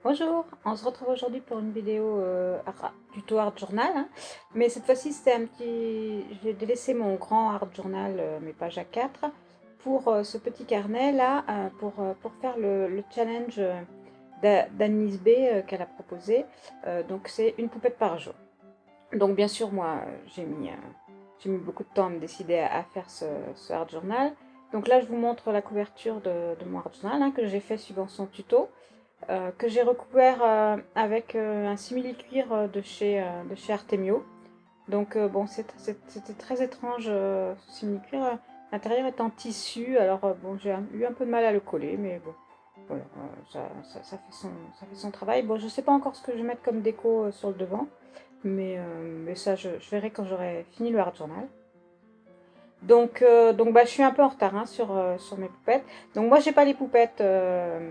Bonjour, on se retrouve aujourd'hui pour une vidéo tuto Art Journal, hein. Mais cette fois-ci c'était un petit... J'ai délaissé mon grand Art Journal, mes pages A4, pour ce petit carnet là, pour faire le challenge d'Annelise B qu'elle a proposé. Donc c'est une poupette par jour. Donc bien sûr moi j'ai mis beaucoup de temps à me décider à faire ce Art Journal. Donc là je vous montre la couverture de mon Art Journal, hein, que j'ai fait suivant son tuto. Que j'ai recouvert avec un simili-cuir de chez Artemio. Donc bon, c'était très étrange ce simili-cuir. L'intérieur est en tissu, alors bon, j'ai eu un peu de mal à le coller, mais bon, voilà, ça fait son travail. Bon, je sais pas encore ce que je vais mettre comme déco sur le devant, mais ça, je verrai quand j'aurai fini le Art Journal. Donc bah, je suis un peu en retard, hein, sur mes poupettes. Donc moi, j'ai pas les poupettes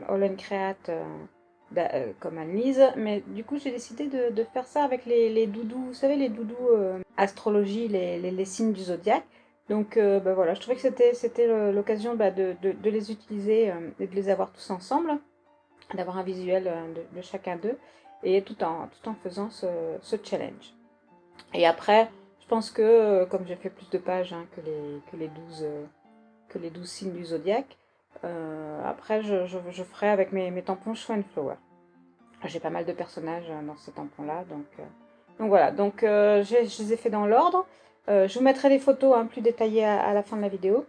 Holland Create comme Annelise, mais du coup, j'ai décidé de faire ça avec les doudous, vous savez, les doudous astrologie, les signes du zodiaque. Donc bah, voilà, je trouvais que c'était l'occasion bah, de les utiliser et de les avoir tous ensemble, d'avoir un visuel de chacun d'eux, et tout en faisant ce challenge. Et après, je pense que comme j'ai fait plus de pages, hein, que les 12 signes du zodiaque, après je ferai avec mes tampons Show and Flower. J'ai pas mal de personnages dans ces tampons-là, donc voilà. Donc je les ai fait dans l'ordre. Je vous mettrai les photos, hein, plus détaillées à la fin de la vidéo.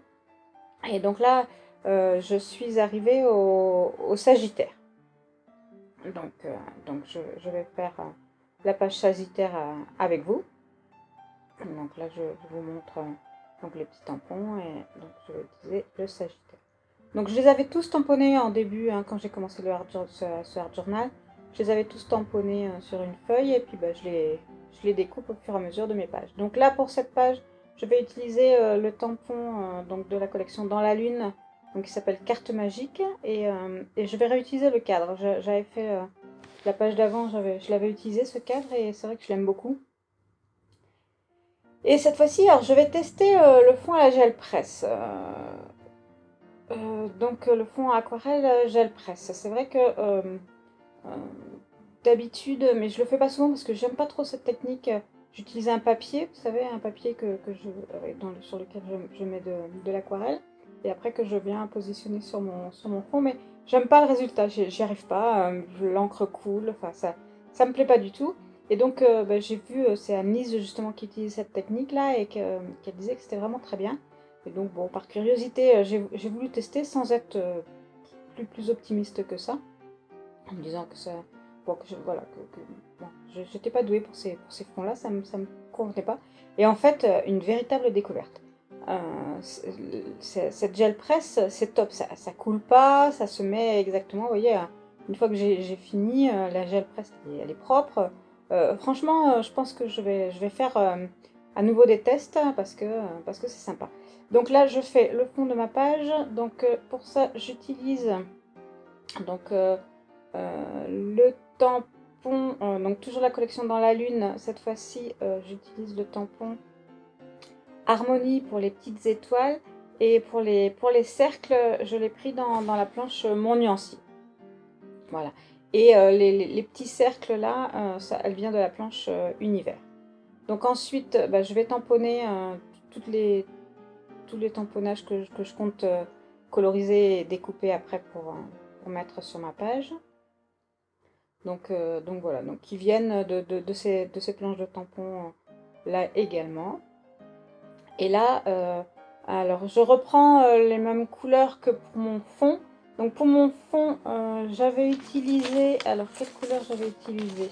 Et donc là, je suis arrivée au Sagittaire. Donc, je vais faire la page Sagittaire avec vous. Donc là, je vous montre donc les petits tampons, et donc je vais utiliser le Sagittaire. Donc je les avais tous tamponnés en début, hein, quand j'ai commencé ce Art Journal. Je les avais tous tamponnés sur une feuille, et puis bah, je les découpe au fur et à mesure de mes pages. Donc là, pour cette page, je vais utiliser le tampon donc de la collection Dans la Lune, donc qui s'appelle Carte Magique, et je vais réutiliser le cadre. J'avais fait la page d'avant, je l'avais utilisé ce cadre, et c'est vrai que je l'aime beaucoup. Et cette fois-ci, alors je vais tester le fond à la gel presse. Donc le fond aquarelle gel presse. C'est vrai que euh, d'habitude, mais je le fais pas souvent parce que j'aime pas trop cette technique. J'utilise un papier, vous savez, un papier sur lequel je mets de l'aquarelle, et après que je viens positionner sur mon fond, mais j'aime pas le résultat, j'y arrive pas, l'encre coule, enfin ça me plaît pas du tout. Et donc bah, j'ai vu, c'est Annelise justement qui utilise cette technique là, et qu'elle disait que c'était vraiment très bien. Et donc bon, par curiosité, j'ai voulu tester sans être plus optimiste que ça, en me disant que ça, bon, voilà, bon, j'étais pas douée pour ces fonds-là, ça me convenait pas. Et en fait, une véritable découverte. Cette gel presse, c'est top, ça coule pas, ça se met exactement, vous voyez, une fois que j'ai fini, la gel presse, elle est propre. Franchement, je pense que je vais faire à nouveau des tests, parce que c'est sympa. Donc là, je fais le fond de ma page. Donc pour ça, j'utilise donc le tampon, donc toujours la collection Dans la Lune. Cette fois-ci, j'utilise le tampon Harmonie pour les petites étoiles, et pour les cercles, je l'ai pris dans la planche Mon Nuancier. Voilà. Et les petits cercles là, elle vient de la planche Univers. Donc ensuite, bah, je vais tamponner toutes les, tous les tamponnages que je compte coloriser et découper après pour mettre sur ma page. Donc voilà, donc qui viennent de ces planches de tampons là également. Et là, alors je reprends les mêmes couleurs que pour mon fond. Donc pour mon fond, j'avais utilisé, alors quelle couleur j'avais utilisé?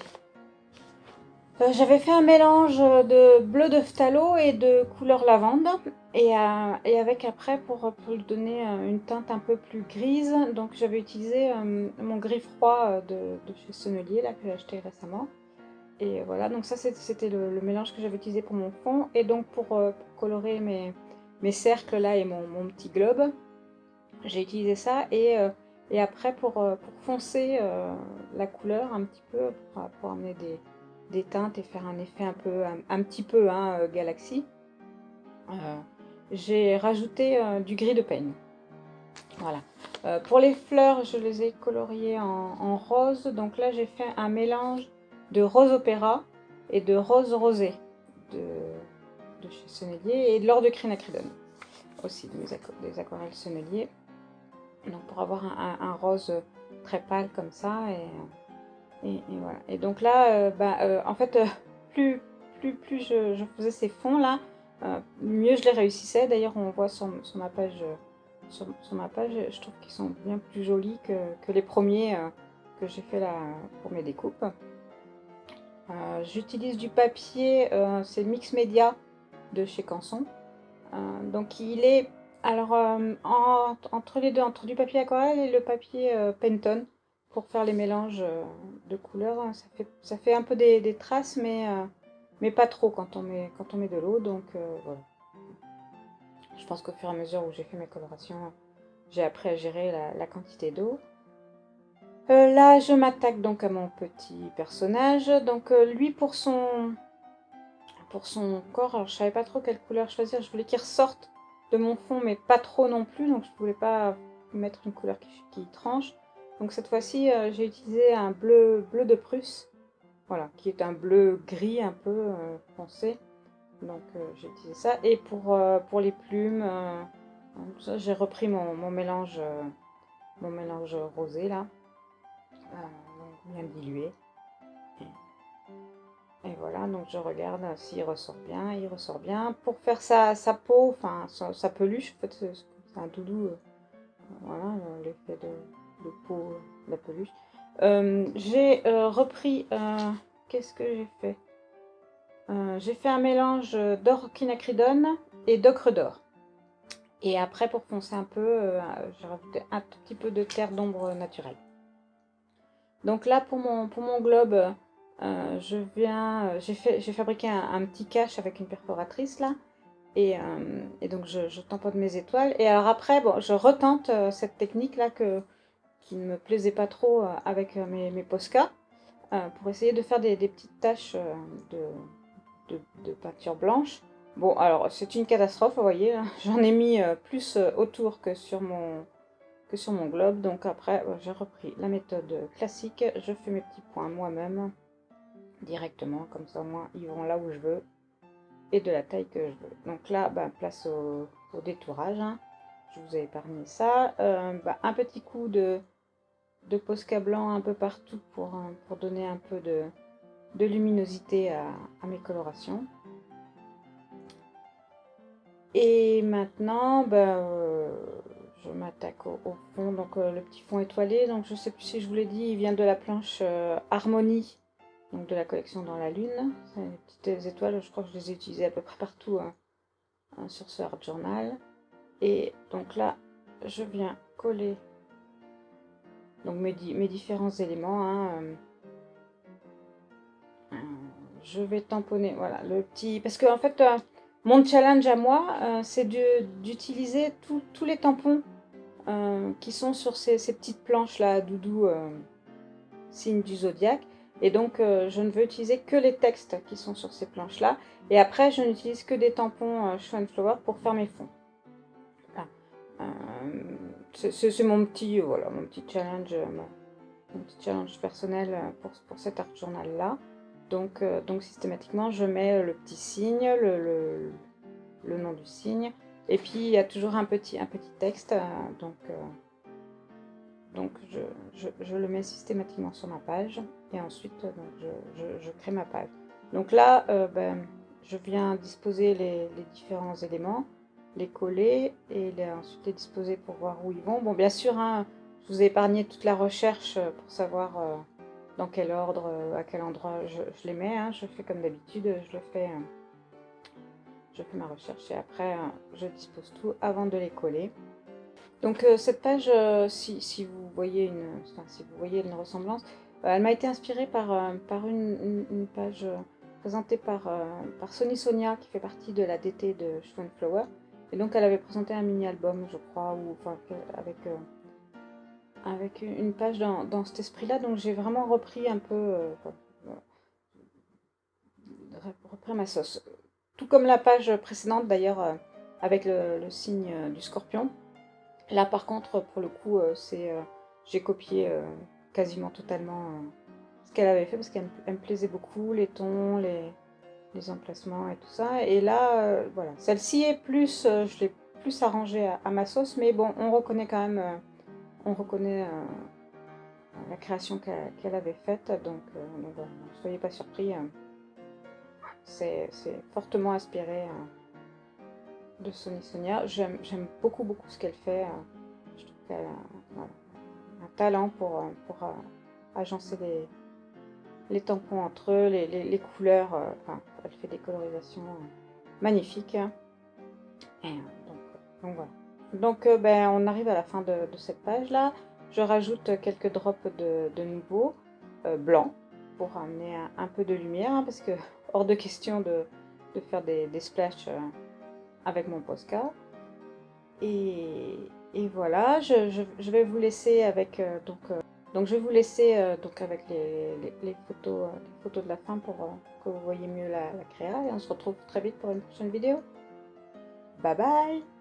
J'avais fait un mélange de bleu de phthalo et de couleur lavande, et avec après pour lui donner une teinte un peu plus grise, donc j'avais utilisé mon gris froid de chez Sennelier là, que j'ai acheté récemment. Et voilà, donc ça c'était le mélange que j'avais utilisé pour mon fond. Et donc pour colorer mes cercles là et mon petit globe, j'ai utilisé ça. Et après pour foncer la couleur un petit peu, pour amener des teintes et faire un effet un petit peu, hein, galaxie, j'ai rajouté du gris de peigne. Voilà. Pour les fleurs, je les ai coloriées en rose. Donc là, j'ai fait un mélange de rose opéra et de rose rosé de, de chez Sennelier et de l'or de crinacridone aussi, des aquarelles Sennelier. Donc pour avoir un rose très pâle comme ça et voilà. Et donc là, en fait, plus je faisais ces fonds là, mieux je les réussissais. D'ailleurs, on voit sur ma page, sur ma page, je trouve qu'ils sont bien plus jolis que les premiers que j'ai fait là pour mes découpes. J'utilise du papier, c'est Mix Media de chez Canson. Donc il est alors entre les deux, entre du papier aquarelle et le papier Penton pour faire les mélanges de couleurs. Ça fait un peu des traces, mais pas trop quand on met de l'eau. Donc voilà. Je pense qu'au fur et à mesure où j'ai fait mes colorations, j'ai appris à gérer la quantité d'eau. Là, je m'attaque donc à mon petit personnage. Donc lui pour son corps, alors je savais pas trop quelle couleur choisir. Je voulais qu'il ressorte de mon fond, mais pas trop non plus. Donc je voulais pas mettre une couleur qui tranche. Donc cette fois-ci, j'ai utilisé un bleu de Prusse. Voilà, qui est un bleu gris un peu foncé. Donc j'ai utilisé ça. Et pour les plumes, j'ai repris mon mélange rosé là, bien dilué. Et voilà, donc je regarde s'il ressort bien, il ressort bien. Pour faire sa peau, enfin sa peluche, en fait c'est un doudou, voilà, l'effet de peau de la peluche. J'ai repris, qu'est-ce que j'ai fait? J'ai fait un mélange d'or quinacridone et d'ocre d'or. Et après, pour foncer un peu, j'ai rajouté un tout petit peu de terre d'ombre naturelle. Donc là, pour mon globe, j'ai fabriqué un petit cache avec une perforatrice là. Et donc je tamponne mes étoiles. Et alors après, bon, je retente cette technique là qui ne me plaisait pas trop avec mes Posca pour essayer de faire des petites taches de peinture blanche. Bon, alors c'est une catastrophe, vous voyez, hein. J'en ai mis plus autour que sur mon globe. Donc après, j'ai repris la méthode classique. Je fais mes petits points moi-même directement, comme ça au moins ils vont là où je veux et de la taille que je veux. Donc là, place au détourage, hein. Je vous ai épargné ça. Un petit coup de Posca blanc un peu partout pour donner un peu de luminosité à mes colorations. Et maintenant, je m'attaque au fond, donc le petit fond étoilé. Donc je sais plus si je vous l'ai dit, il vient de la planche Harmonie, donc de la collection Dans la Lune. C'est les petites étoiles, je crois que je les ai utilisées à peu près partout sur ce Art Journal. Et donc là, je viens coller donc mes différents éléments, hein. Je vais tamponner, voilà, le petit... Parce que en fait, mon challenge à moi, c'est d'utiliser tous les tampons qui sont sur ces petites planches là, doudou, signe du zodiaque. Et donc, je ne veux utiliser que les textes qui sont sur ces planches là. Et après, je n'utilise que des tampons Show and Flower pour faire mes fonds. Voilà. C'est mon petit, voilà, mon petit challenge, mon petit challenge personnel pour cet art journal là. Donc systématiquement, je mets le petit signe, le nom du signe, et puis il y a toujours un petit texte, donc je le mets systématiquement sur ma page, et ensuite je crée ma page. Donc là, je viens disposer les différents éléments, les coller, et ensuite les disposer pour voir où ils vont. Bon, bien sûr, hein, je vous ai épargné toute la recherche pour savoir dans quel ordre, à quel endroit je les mets, hein. Je fais comme d'habitude, je fais ma recherche et après je dispose tout avant de les coller. Donc cette page, si vous voyez si vous voyez une ressemblance, elle m'a été inspirée par une page présentée par Sony Sonia qui fait partie de la DT de Show & Flower. Et donc elle avait présenté un mini-album, je crois, ou enfin avec une page dans cet esprit-là. Donc j'ai vraiment repris un peu, repris ma sauce. Tout comme la page précédente d'ailleurs, avec le signe du scorpion. Là par contre pour le coup j'ai copié quasiment totalement ce qu'elle avait fait parce qu'elle me plaisait beaucoup, les tons, les emplacements et tout ça. Et là voilà, celle-ci est plus, je l'ai plus arrangée à ma sauce, mais bon on reconnaît quand même, on reconnaît la création qu'elle avait faite, donc voilà, ne soyez pas surpris, c'est fortement inspiré de Sony Sonia. J'aime beaucoup beaucoup ce qu'elle fait, je trouve qu'elle a voilà, un talent pour agencer les tampons entre eux, les couleurs, enfin elle fait des colorisations magnifiques. Et, donc voilà. Donc ben, on arrive à la fin de cette page là. Je rajoute quelques drops de nouveau blanc pour amener un peu de lumière, hein, parce que hors de question de faire des splashes avec mon Posca. Et voilà, je vais vous laisser avec donc je vais vous laisser donc avec les photos de la fin pour que vous voyez mieux la créa, et on se retrouve très vite pour une prochaine vidéo. Bye bye!